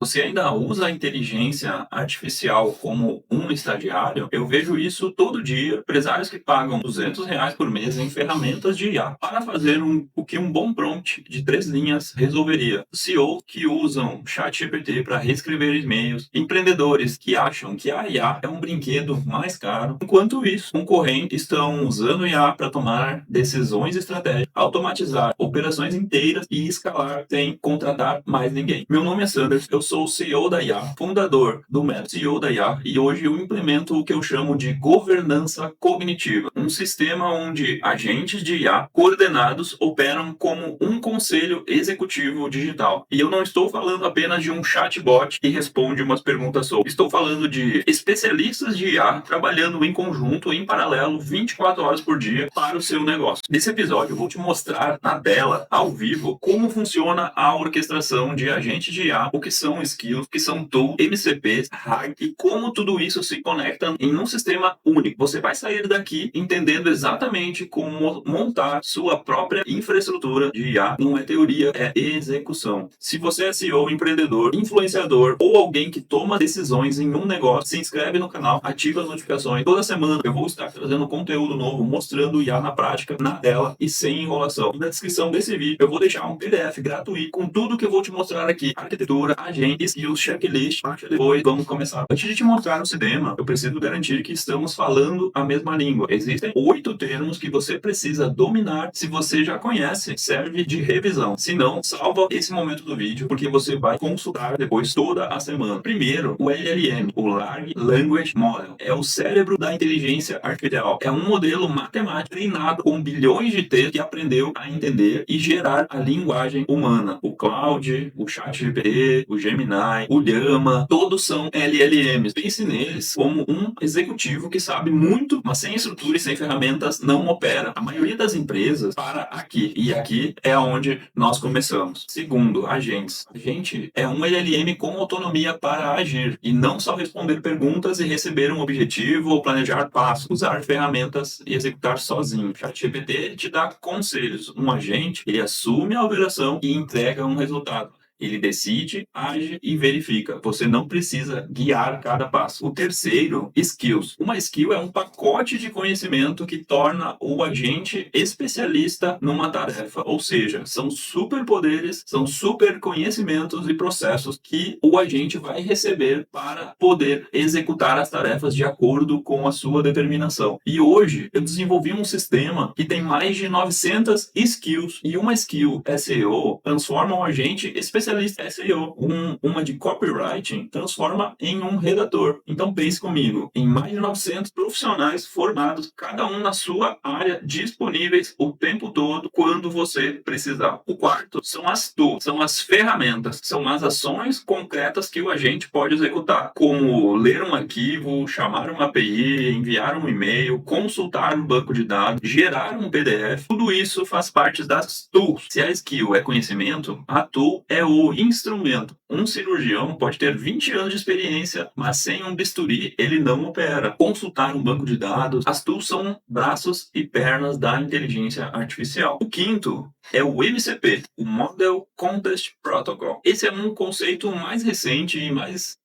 Você ainda usa a inteligência artificial como um estagiário? Eu vejo isso todo dia. Empresários que pagam R$ 200 por mês em ferramentas de IA para fazer o que um bom prompt de 3 linhas resolveria. CEOs que usam ChatGPT para reescrever e-mails. Empreendedores que acham que a IA é um brinquedo mais caro. Enquanto isso, concorrentes estão usando IA para tomar decisões estratégicas, automatizar operações inteiras e escalar sem contratar mais ninguém. Meu nome é Sanders, eu sou o CEO da IA, fundador do método CEO da IA, e hoje eu implemento o que eu chamo de governança cognitiva, um sistema onde agentes de IA coordenados operam como um conselho executivo digital. E eu não estou falando apenas de um chatbot que responde umas perguntas sobre. Estou falando de especialistas de IA trabalhando em conjunto, em paralelo, 24 horas por dia para o seu negócio. Nesse episódio eu vou te mostrar na tela, ao vivo, como funciona a orquestração de agentes de IA, o que são skills, o que são tools, MCPs, RAG e como tudo isso se conecta em um sistema único. Você vai sair daqui entendendo exatamente como montar sua própria infraestrutura de IA. Não é teoria, é execução. Se você é CEO, empreendedor, influenciador ou alguém que toma decisões em um negócio, se inscreve no canal, ativa as notificações. Toda semana eu vou estar trazendo conteúdo novo, mostrando IA na prática, na tela e sem enrolação. E na descrição desse vídeo eu vou deixar um PDF gratuito com tudo que eu vou te mostrar aqui: arquitetura, agentes e os checklists. Baixa depois, vamos começar. Antes de te mostrar o sistema, eu preciso garantir que estamos falando a mesma língua. Existem 8 termos que você precisa dominar. Se você já conhece, serve de revisão. Se não, salva esse momento do vídeo, porque você vai consultar depois toda a semana. Primeiro, o LLM, o Large Language Model, é o cérebro da inteligência artificial. É um modelo matemático treinado com bilhões de textos que aprendeu a entender e gerar a linguagem humana. O Claude, o ChatGPT, o Gemini, o Llama, todos são LLMs. Pense neles como um executivo que sabe muito, mas sem estrutura e sem ferramentas não opera. A maioria das empresas para aqui, e aqui é onde nós começamos. Segundo, agentes. Agente é um LLM com autonomia para agir e não só responder perguntas e receber um objetivo ou planejar passos, usar ferramentas e executar sozinho. ChatGPT te dá conselhos. Um agente, ele assume a operação e entrega um resultado. Ele decide, age e verifica. Você não precisa guiar cada passo. O terceiro, skills. Uma skill é um pacote de conhecimento que torna o agente especialista numa tarefa. Ou seja, são superpoderes, são super conhecimentos e processos que o agente vai receber para poder executar as tarefas de acordo com a sua determinação. E hoje eu desenvolvi um sistema que tem mais de 900 skills, e uma skill SEO transforma um agente especialista SEO. Uma de copywriting transforma em um redator. Então pense comigo, em mais de 900 profissionais formados, cada um na sua área, disponíveis o tempo todo quando você precisar. O quarto são as tools, são as ferramentas, são as ações concretas que o agente pode executar, como ler um arquivo, chamar uma API, enviar um e-mail, consultar um banco de dados, gerar um PDF. Tudo isso faz parte das tools. Se a skill é conhecimento, a tool é o instrumento. Um cirurgião pode ter 20 anos de experiência, mas sem um bisturi ele não opera. Consultar um banco de dados. As tools são braços e pernas da inteligência artificial. O quinto é o MCP, o Model Context Protocol. Esse é um conceito mais recente e mais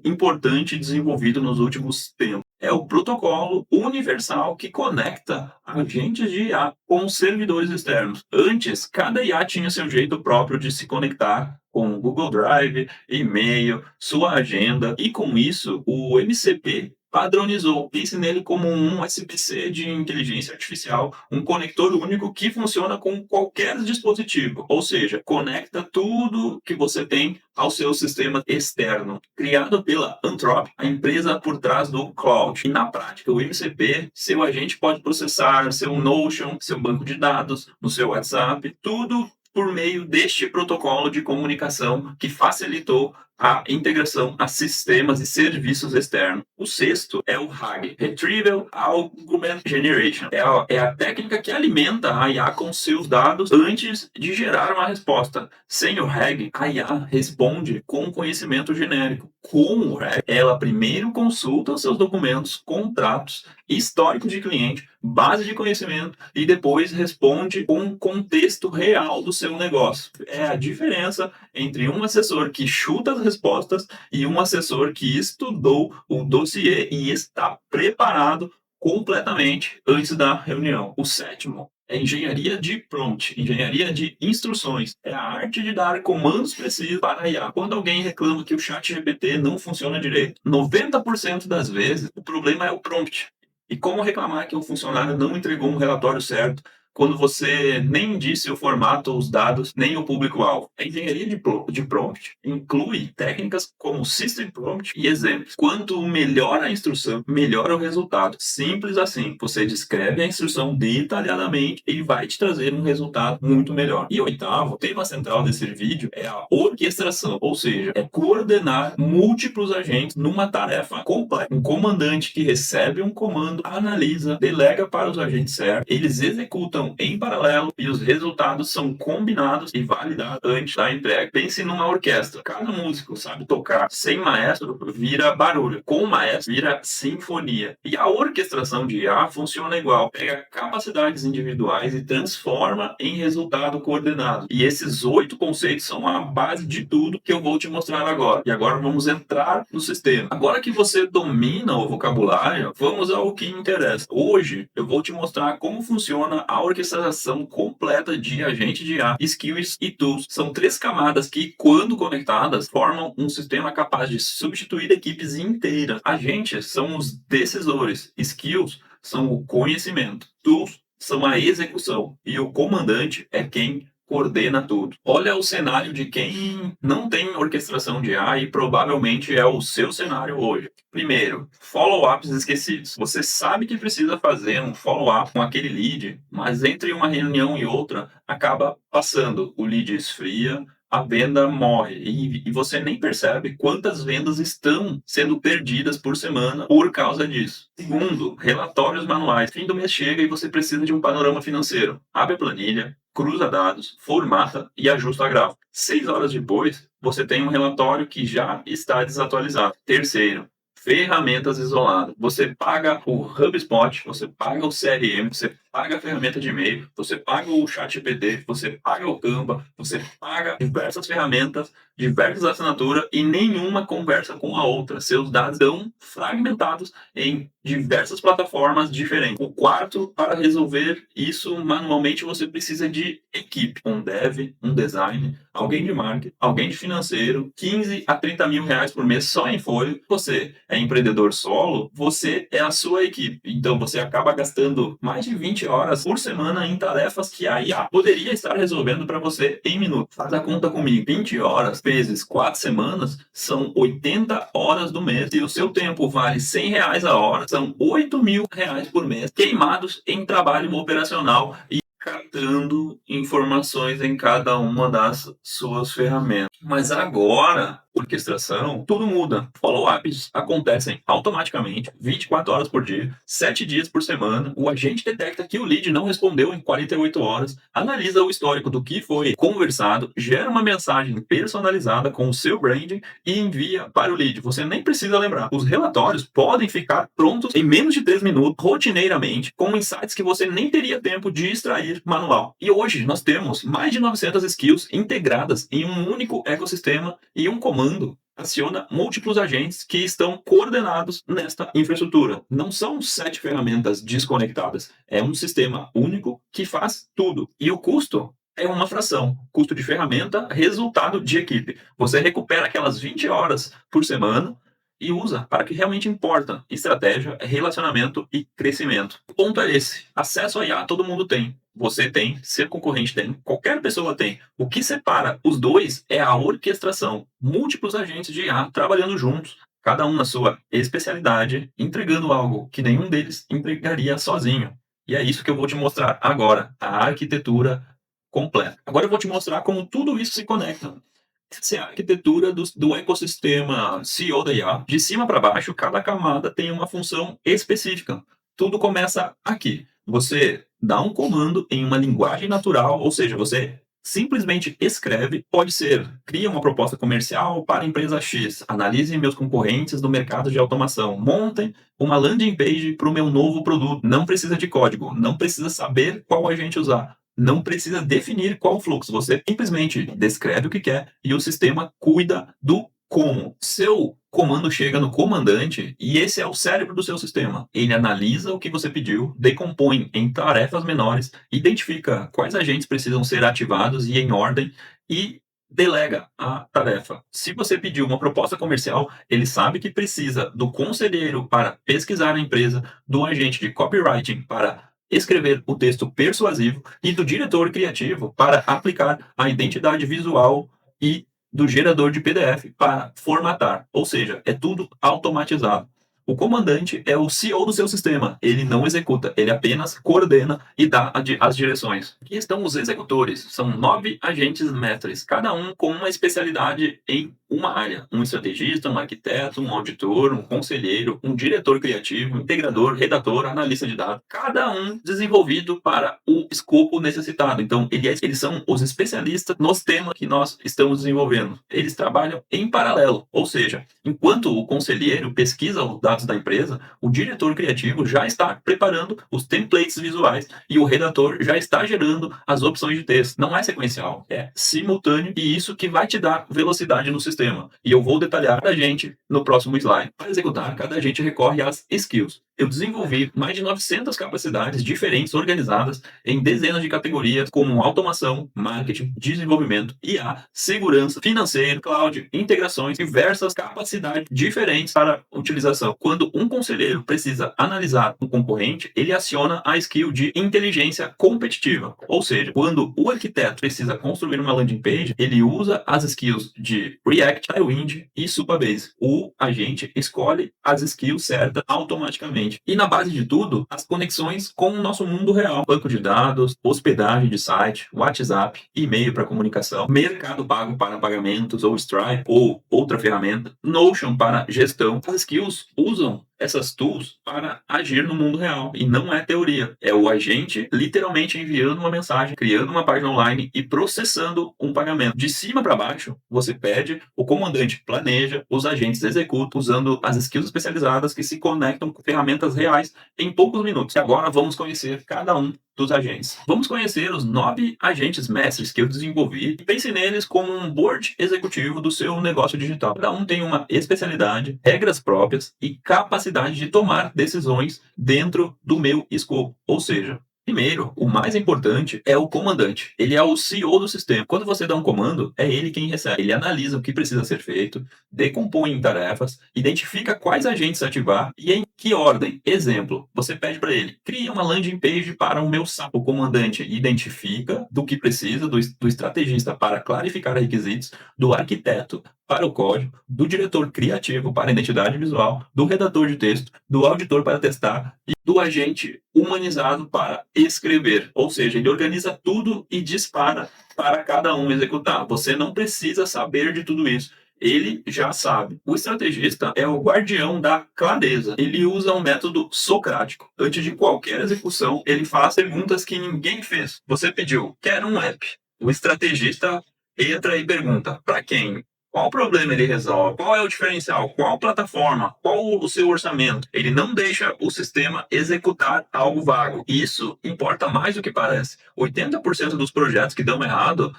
importante desenvolvido nos últimos tempos. É o protocolo universal que conecta agentes de IA com servidores externos. Antes, cada IA tinha seu jeito próprio de se conectar com o Google Drive, e-mail, sua agenda, e com isso o MCP padronizou. Pense nele como um SBC de inteligência artificial, um conector único que funciona com qualquer dispositivo, ou seja, conecta tudo que você tem ao seu sistema externo. Criado pela Anthropic, a empresa por trás do Cloud. E na prática, o MCP, seu agente pode processar seu Notion, seu banco de dados, no seu WhatsApp, tudo por meio deste protocolo de comunicação que facilitou a integração a sistemas e serviços externos. O sexto é o RAG, Retrieval Augmented Generation. É a técnica que alimenta a IA com seus dados antes de gerar uma resposta. Sem o RAG, a IA responde com conhecimento genérico. Com o RAG, ela primeiro consulta os seus documentos, contratos histórico de cliente, base de conhecimento e depois responde com o contexto real do seu negócio. É a diferença entre um assessor que chuta as respostas e um assessor que estudou o dossiê e está preparado completamente antes da reunião. O sétimo é engenharia de prompt, engenharia de instruções. É a arte de dar comandos precisos para a IA. Quando alguém reclama que o chat GPT não funciona direito, 90% das vezes o problema é o prompt. E como reclamar que um funcionário não entregou um relatório certo quando você nem disse o formato, os dados, nem o público-alvo? A engenharia de prompt inclui técnicas como System Prompt e exemplos. Quanto melhor a instrução, melhor o resultado. Simples assim. Você descreve a instrução detalhadamente e vai te trazer um resultado muito melhor. E oitavo, o tema central desse vídeo é a orquestração, ou seja, é coordenar múltiplos agentes numa tarefa complexa. Um comandante que recebe um comando, analisa, delega para os agentes certos, eles executam em paralelo e os resultados são combinados e validados antes da entrega. Pense numa orquestra. Cada músico sabe tocar. Sem maestro, vira barulho. Com o maestro, vira sinfonia. E a orquestração de IA funciona igual. Pega capacidades individuais e transforma em resultado coordenado. E esses 8 conceitos são a base de tudo que eu vou te mostrar agora. E agora vamos entrar no sistema. Agora que você domina o vocabulário, vamos ao que interessa. Hoje eu vou te mostrar como funciona a orquestração completa de agente de IA, skills e tools. São 3 camadas que, quando conectadas, formam um sistema capaz de substituir equipes inteiras. Agentes são os decisores, skills são o conhecimento, tools são a execução e o comandante é quem coordena tudo. Olha o cenário de quem não tem orquestração de IA e provavelmente é o seu cenário hoje. Primeiro, follow-ups esquecidos. Você sabe que precisa fazer um follow-up com aquele lead, mas entre uma reunião e outra acaba passando. O lead esfria, a venda morre e você nem percebe quantas vendas estão sendo perdidas por semana por causa disso. Segundo, relatórios manuais. Fim do mês chega e você precisa de um panorama financeiro. Abre a planilha, cruza dados, formata e ajusta gráfico. 6 horas depois, você tem um relatório que já está desatualizado. Terceiro, ferramentas isoladas. Você paga o HubSpot, você paga o CRM, você paga a ferramenta de e-mail, você paga o ChatGPT, você paga o Canva, você paga diversas ferramentas, diversas assinaturas e nenhuma conversa com a outra. Seus dados estão fragmentados em diversas plataformas diferentes. O quarto, para resolver isso manualmente, você precisa de equipe. Um dev, um design, alguém de marketing, alguém de financeiro, 15 a 30 mil reais por mês só em folha. Você é empreendedor solo, você é a sua equipe. Então você acaba gastando mais de 20 horas por semana em tarefas que a IA poderia estar resolvendo para você em minutos. Faz a conta comigo. 20 horas vezes 4 semanas são 80 horas do mês. Se o seu tempo vale 100 reais a hora, são 8 mil reais por mês queimados em trabalho operacional e catando informações em cada uma das suas ferramentas. Mas agora, orquestração, tudo muda. Follow-ups acontecem automaticamente, 24 horas por dia, 7 dias por semana. O agente detecta que o lead não respondeu em 48 horas, analisa o histórico do que foi conversado, gera uma mensagem personalizada com o seu branding e envia para o lead. Você nem precisa lembrar. Os relatórios podem ficar prontos em menos de 3 minutos, rotineiramente, com insights que você nem teria tempo de extrair manual. E hoje nós temos mais de 900 skills integradas em um único ecossistema e um comando aciona múltiplos agentes que estão coordenados nesta infraestrutura. Não são 7 ferramentas desconectadas. É um sistema único que faz tudo. E o custo é uma fração. Custo de ferramenta, resultado de equipe. Você recupera aquelas 20 horas por semana e usa para o que realmente importa: estratégia, relacionamento e crescimento. O ponto é esse: acesso a IA todo mundo tem. Você tem, seu concorrente tem, qualquer pessoa tem. O que separa os dois é a orquestração. Múltiplos agentes de IA trabalhando juntos, cada um na sua especialidade, entregando algo que nenhum deles entregaria sozinho. E é isso que eu vou te mostrar agora: a arquitetura completa. Agora eu vou te mostrar como tudo isso se conecta. Essa é a arquitetura do ecossistema CEO da IA. De cima para baixo, cada camada tem uma função específica. Tudo começa aqui. Você dá um comando em uma linguagem natural, ou seja, você simplesmente escreve, pode ser, cria uma proposta comercial para a empresa X, analise meus concorrentes no mercado de automação, montem uma landing page para o meu novo produto. Não precisa de código, não precisa saber qual agente usar, não precisa definir qual fluxo. Você simplesmente descreve o que quer e o sistema cuida do como. Seu comando chega no comandante e esse é o cérebro do seu sistema. Ele analisa o que você pediu, decompõe em tarefas menores, identifica quais agentes precisam ser ativados e em ordem e delega a tarefa. Se você pediu uma proposta comercial, ele sabe que precisa do conselheiro para pesquisar a empresa, do agente de copywriting para escrever o texto persuasivo e do diretor criativo para aplicar a identidade visual e do gerador de PDF para formatar, ou seja, é tudo automatizado. O comandante é o CEO do seu sistema. Ele não executa, ele apenas coordena e dá as direções. Aqui estão os executores. São 9 agentes mestres, cada um com uma especialidade em uma área. Um estrategista, um arquiteto, um auditor, um conselheiro, um diretor criativo, um integrador, redator, analista de dados. Cada um desenvolvido para o escopo necessitado. Então, eles são os especialistas nos temas que nós estamos desenvolvendo. Eles trabalham em paralelo, ou seja, enquanto o conselheiro pesquisa os dados da empresa, o diretor criativo já está preparando os templates visuais e o redator já está gerando as opções de texto. Não é sequencial, é simultâneo e isso que vai te dar velocidade no sistema. E eu vou detalhar a gente no próximo slide. Para executar, cada agente recorre às skills. Eu desenvolvi mais de 900 capacidades diferentes organizadas em dezenas de categorias como automação, marketing, desenvolvimento, IA, segurança, financeiro, cloud, integrações, diversas capacidades diferentes para utilização. Quando um conselheiro precisa analisar um concorrente, ele aciona a skill de inteligência competitiva. Ou seja, quando o arquiteto precisa construir uma landing page, ele usa as skills de React, Tailwind e Supabase. O agente escolhe as skills certas automaticamente. E na base de tudo, as conexões com o nosso mundo real. Banco de dados, hospedagem de site, WhatsApp, e-mail para comunicação, Mercado Pago para pagamentos, ou Stripe, ou outra ferramenta, Notion para gestão. As skills usam essas tools para agir no mundo real. E não é teoria. É o agente literalmente enviando uma mensagem, criando uma página online e processando um pagamento. De cima para baixo, você pede, o comandante planeja, os agentes executam usando as skills especializadas que se conectam com ferramentas reais em poucos minutos. E agora vamos conhecer cada um dos agentes. Vamos conhecer os 9 agentes mestres que eu desenvolvi e pense neles como um board executivo do seu negócio digital. Cada um tem uma especialidade, regras próprias e capacidade de tomar decisões dentro do meu escopo. Ou seja, primeiro, o mais importante é o comandante. Ele é o CEO do sistema. Quando você dá um comando, é ele quem recebe. Ele analisa o que precisa ser feito, decompõe em tarefas, identifica quais agentes ativar e em que ordem. Exemplo, você pede para ele, cria uma landing page para o meu SAP. O comandante identifica do que precisa, do estrategista para clarificar requisitos, do arquiteto para o código, do diretor criativo para a identidade visual, do redator de texto, do auditor para testar e do agente humanizado para escrever. Ou seja, ele organiza tudo e dispara para cada um executar. Você não precisa saber de tudo isso. Ele já sabe. O estrategista é o guardião da clareza. Ele usa um método socrático. Antes de qualquer execução, ele faz perguntas que ninguém fez. Você pediu, quer um app. O estrategista entra e pergunta, para quem? Qual problema ele resolve? Qual é o diferencial? Qual plataforma? Qual o seu orçamento? Ele não deixa o sistema executar algo vago. Isso importa mais do que parece. 80% dos projetos que dão errado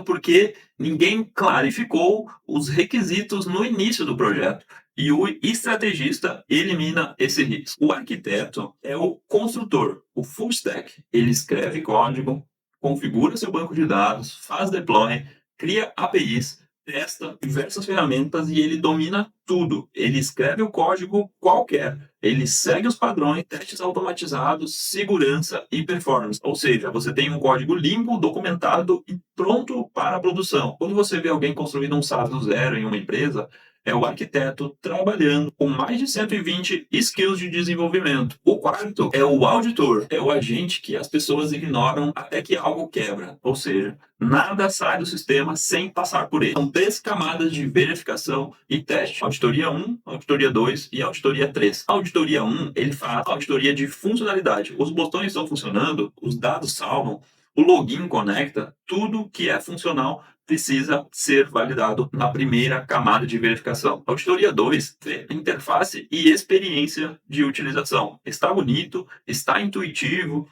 porque ninguém clarificou os requisitos no início do projeto. E o estrategista elimina esse risco. O arquiteto é o construtor, o full stack. Ele escreve código, configura seu banco de dados, faz deploy, cria APIs, testa diversas ferramentas e ele domina tudo. Ele escreve o código qualquer. Ele segue os padrões, testes automatizados, segurança e performance. Ou seja, você tem um código limpo, documentado e pronto para a produção. Quando você vê alguém construindo um SaaS do zero em uma empresa, é o arquiteto trabalhando com mais de 120 skills de desenvolvimento. O quarto é o auditor, é o agente que as pessoas ignoram até que algo quebra. Ou seja, nada sai do sistema sem passar por ele. São 3 camadas de verificação e teste. Auditoria 1, auditoria 2 e auditoria 3. A auditoria 1, ele faz auditoria de funcionalidade. Os botões estão funcionando, os dados salvam, O login conecta tudo que é funcional precisa ser validado na primeira camada de verificação. A auditoria 2 vê interface e experiência de utilização. Está bonito, está intuitivo,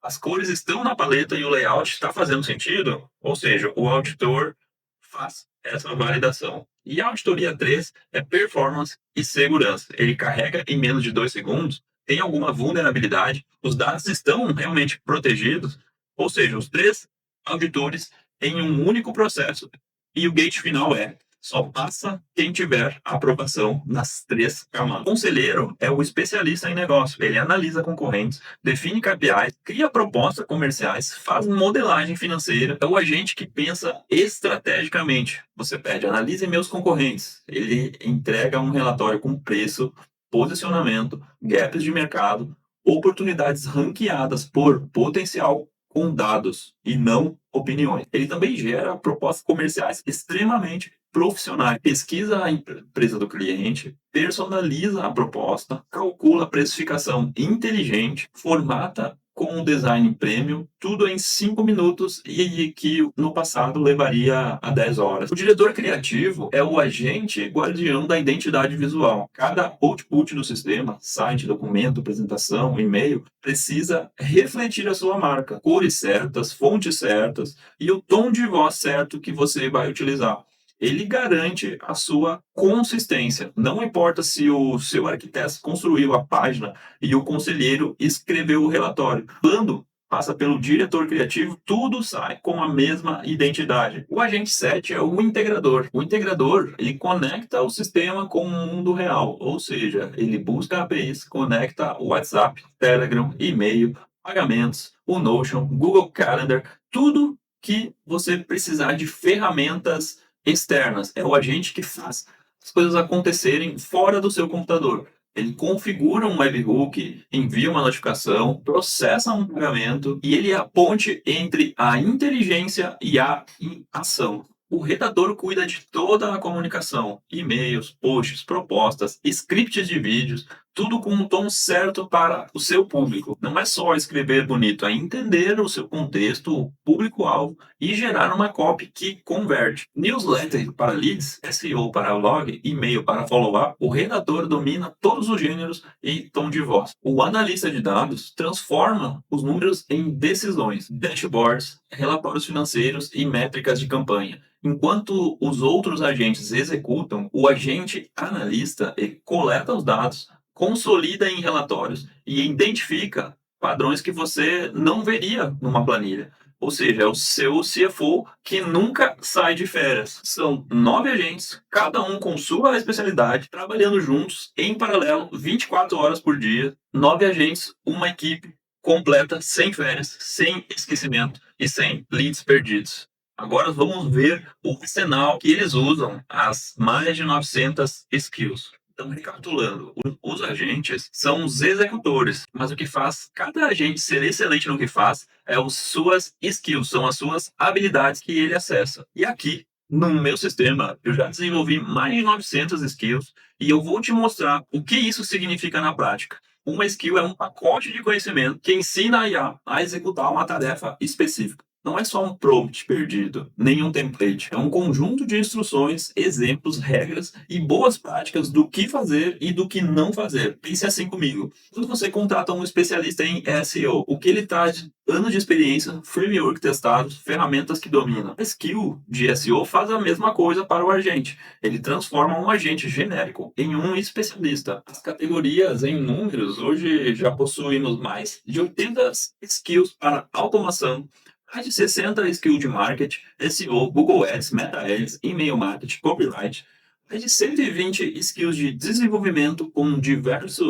as cores estão na paleta e o layout está fazendo sentido? Ou seja, o auditor faz essa validação. E a auditoria 3 é performance e segurança. Ele carrega em menos de 2 segundos, tem alguma vulnerabilidade, os dados estão realmente protegidos, ou seja, os três auditores em um único processo. E o gate final é: só passa quem tiver aprovação nas três camadas. O conselheiro é o especialista em negócio. Ele analisa concorrentes, define KPIs, cria propostas comerciais, faz modelagem financeira. É o agente que pensa estrategicamente. Você pede, analise meus concorrentes. Ele entrega um relatório com preço, posicionamento, gaps de mercado, oportunidades ranqueadas por potencial com dados e não opiniões. Ele também gera propostas comerciais extremamente profissionais. Pesquisa a empresa do cliente, personaliza a proposta, calcula a precificação inteligente, formata com um design premium, tudo em 5 minutos e que no passado levaria a 10 horas. O diretor criativo é o agente guardião da identidade visual. Cada output do sistema, site, documento, apresentação, e-mail, precisa refletir a sua marca. Cores certas, fontes certas e o tom de voz certo que você vai utilizar. Ele garante a sua consistência. Não importa se o seu arquiteto construiu a página e o conselheiro escreveu o relatório. Quando passa pelo diretor criativo, tudo sai com a mesma identidade. O agente 7 é o integrador. O integrador, ele conecta o sistema com o mundo real, ou seja, ele busca APIs, conecta o WhatsApp, Telegram, e-mail, pagamentos, o Notion, Google Calendar, tudo que você precisar de ferramentas externas. É o agente que faz as coisas acontecerem fora do seu computador. Ele configura um webhook, envia uma notificação, processa um pagamento e ele é a ponte entre a inteligência e a ação. O redator cuida de toda a comunicação, e-mails, posts, propostas, scripts de vídeos, tudo com um tom certo para o seu público. Não é só escrever bonito, é entender o seu contexto, o público-alvo e gerar uma copy que converte. Newsletter para leads, SEO para log, e-mail para follow-up, o redator domina todos os gêneros e tom de voz. O analista de dados transforma os números em decisões, dashboards, relatórios financeiros e métricas de campanha. Enquanto os outros agentes executam, o agente analista coleta os dados, consolida em relatórios e identifica padrões que você não veria numa planilha. Ou seja, é o seu CFO que nunca sai de férias. São 9 agentes, cada um com sua especialidade, trabalhando juntos, em paralelo, 24 horas por dia. 9 agentes, uma equipe completa, sem férias, sem esquecimento e sem leads perdidos. Agora vamos ver o arsenal que eles usam, as mais de 900 skills. Então, recapitulando, os agentes são os executores, mas o que faz cada agente ser excelente no que faz é as suas skills, são as suas habilidades que ele acessa. E aqui, no meu sistema, eu já desenvolvi mais de 900 skills e eu vou te mostrar o que isso significa na prática. Uma skill é um pacote de conhecimento que ensina a IA a executar uma tarefa específica. Não é só um prompt perdido, nem um template. É um conjunto de instruções, exemplos, regras e boas práticas do que fazer e do que não fazer. Pense assim comigo. Quando você contrata um especialista em SEO, o que ele traz de anos de experiência, framework testados, ferramentas que domina. A skill de SEO faz a mesma coisa para o agente. Ele transforma um agente genérico em um especialista. As categorias em números, hoje já possuímos mais de 80 skills para automação, mais de 60 skills de marketing, SEO, Google Ads, Meta Ads, e-mail marketing, copyright, mais de 120 skills de desenvolvimento com diversos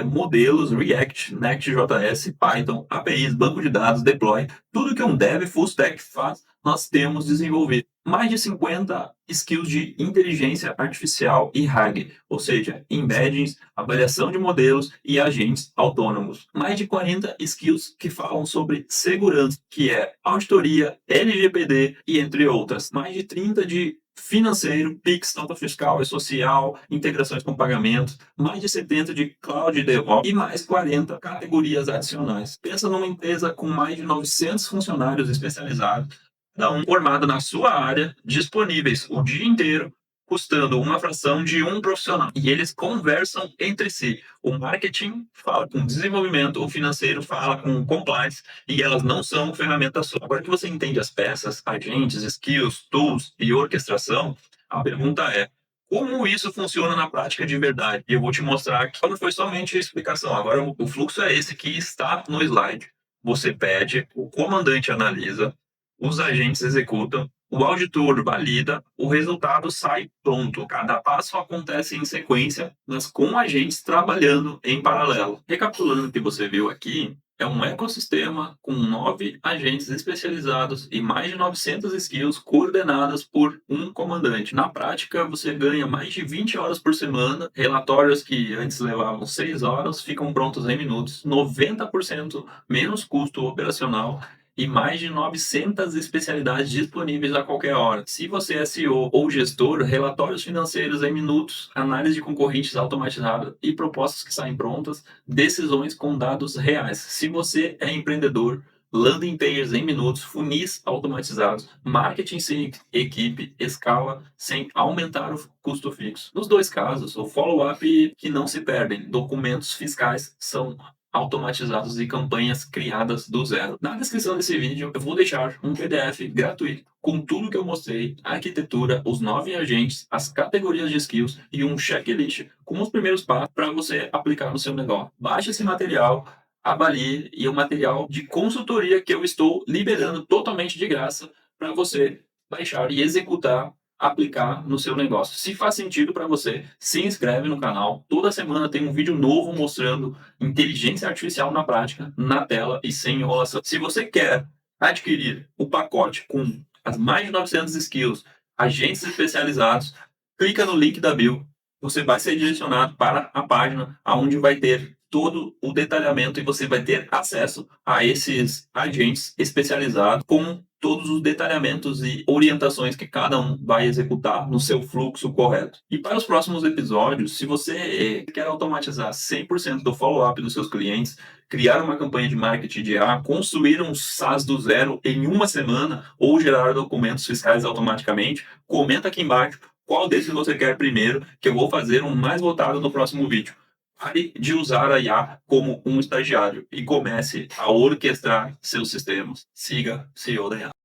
modelos, React, Next.js, Python, APIs, banco de dados, deploy, tudo que um dev full stack faz, nós temos desenvolvido. Mais de 50 skills de inteligência artificial e RAG, ou seja, embeddings, avaliação de modelos e agentes autônomos. Mais de 40 skills que falam sobre segurança, que é auditoria, LGPD e entre outras. Mais de 30 de financeiro, Pix, nota fiscal e social, integrações com pagamentos, mais de 70 de cloud e DevOps e mais 40 categorias adicionais. Pensa numa empresa com mais de 900 funcionários especializados, cada um formado na sua área, disponíveis o dia inteiro, custando uma fração de um profissional. E eles conversam entre si. O marketing fala com o desenvolvimento, o financeiro fala com o compliance, e elas não são ferramentas só. Agora que você entende as peças, agentes, skills, tools e orquestração, a pergunta é: como isso funciona na prática de verdade? E eu vou te mostrar que não foi somente a explicação. Agora, o fluxo é esse que está no slide. Você pede, o comandante analisa, os agentes executam, o auditor valida, o resultado sai pronto. Cada passo acontece em sequência, mas com agentes trabalhando em paralelo. Recapitulando o que você viu aqui, é um ecossistema com 9 agentes especializados e mais de 900 skills coordenadas por um comandante. Na prática, você ganha mais de 20 horas por semana, relatórios que antes levavam 6 horas ficam prontos em minutos, 90% menos custo operacional e mais de 900 especialidades disponíveis a qualquer hora. Se você é CEO ou gestor, relatórios financeiros em minutos, análise de concorrentes automatizada e propostas que saem prontas, decisões com dados reais. Se você é empreendedor, landing pages em minutos, funis automatizados, marketing sem equipe, escala sem aumentar o custo fixo. Nos dois casos, o follow-up que não se perdem, documentos fiscais são automatizados e campanhas criadas do zero. Na descrição desse vídeo eu vou deixar um PDF gratuito com tudo que eu mostrei, a arquitetura, os 9 agentes, as categorias de skills e um checklist com os primeiros passos para você aplicar no seu negócio. Baixe esse material, avalie, e o material de consultoria que eu estou liberando totalmente de graça para você baixar e executar, aplicar no seu negócio. Se faz sentido para você, se inscreve no canal. Toda semana tem um vídeo novo mostrando inteligência artificial na prática, na tela e sem enrolação. Se você quer adquirir o pacote com as mais de 900 skills, agentes especializados, clica no link da bio. Você vai ser direcionado para a página onde vai ter todo o detalhamento e você vai ter acesso a esses agentes especializados com todos os detalhamentos e orientações que cada um vai executar no seu fluxo correto. E para os próximos episódios, se você quer automatizar 100% do follow-up dos seus clientes, criar uma campanha de marketing de IA, construir um SaaS do zero em uma semana ou gerar documentos fiscais automaticamente, comenta aqui embaixo qual desses você quer primeiro, que eu vou fazer um mais voltado no próximo vídeo. Pare de usar a IA como um estagiário e comece a orquestrar seus sistemas. Siga CEO da IA.